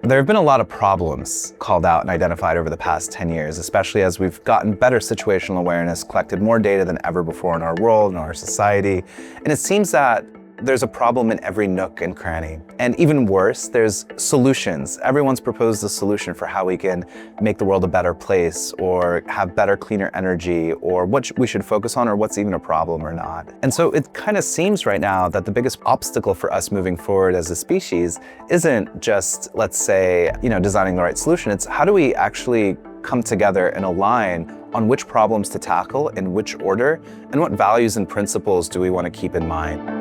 There have been a lot of problems called out and identified over the past 10 years, especially as we've gotten better situational awareness, collected more data than ever before in our world and our society. And it seems that there's a problem in every nook and cranny. And even worse, there's solutions. Everyone's proposed a solution for how we can make the world a better place, or have better, cleaner energy, or what we should focus on, or what's even a problem or not. And so it kind of seems right now that the biggest obstacle for us moving forward as a species isn't just, let's say, designing the right solution. It's how do we actually come together and align on which problems to tackle, in which order, and what values and principles do we want to keep in mind.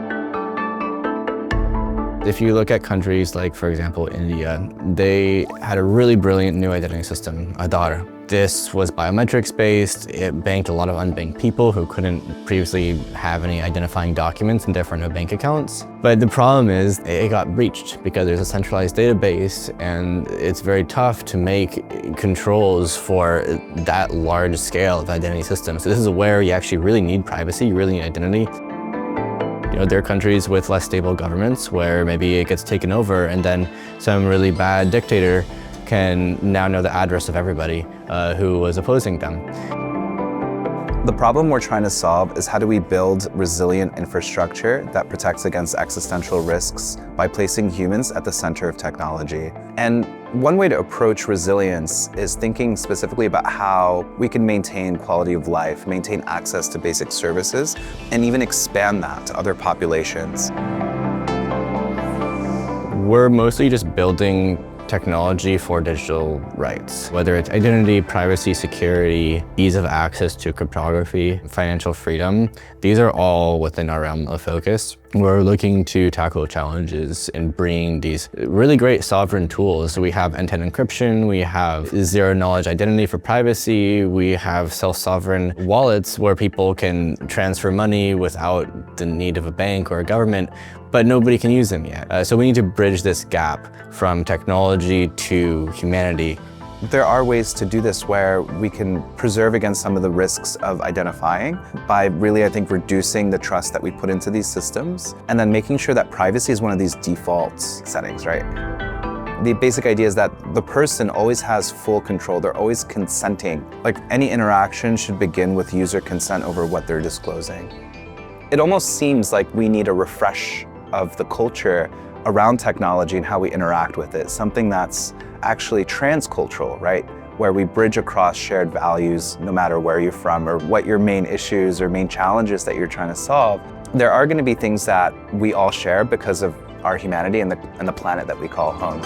If you look at countries like, for example, India, they had a really brilliant new identity system, Aadhaar. This was biometrics-based. It banked a lot of unbanked people who couldn't previously have any identifying documents and therefore no bank accounts. But the problem is it got breached because there's a centralized database, and it's very tough to make controls for that large scale of identity systems. So this is where you actually really need privacy, you really need identity. There are countries with less stable governments where maybe it gets taken over and then some really bad dictator can now know the address of everybody who was opposing them. The problem we're trying to solve is how do we build resilient infrastructure that protects against existential risks by placing humans at the center of technology. And one way to approach resilience is thinking specifically about how we can maintain quality of life, maintain access to basic services, and even expand that to other populations. We're mostly just building technology for digital rights, whether it's identity, privacy, security, ease of access to cryptography, financial freedom. These are all within our realm of focus. We're looking to tackle challenges and bring these really great sovereign tools. We have end-to-end encryption, we have zero-knowledge identity for privacy, we have self-sovereign wallets where people can transfer money without the need of a bank or a government, but nobody can use them yet. So we need to bridge this gap from technology to humanity. There are ways to do this where we can preserve against some of the risks of identifying by really, I think, reducing the trust that we put into these systems, and then making sure that privacy is one of these default settings, right? The basic idea is that the person always has full control. They're always consenting. Like, any interaction should begin with user consent over what they're disclosing. It almost seems like we need a refresh of the culture around technology and how we interact with it, something that's actually transcultural, right? Where we bridge across shared values no matter where you're from or what your main issues or main challenges that you're trying to solve. There are going to be things that we all share because of our humanity and the planet that we call home.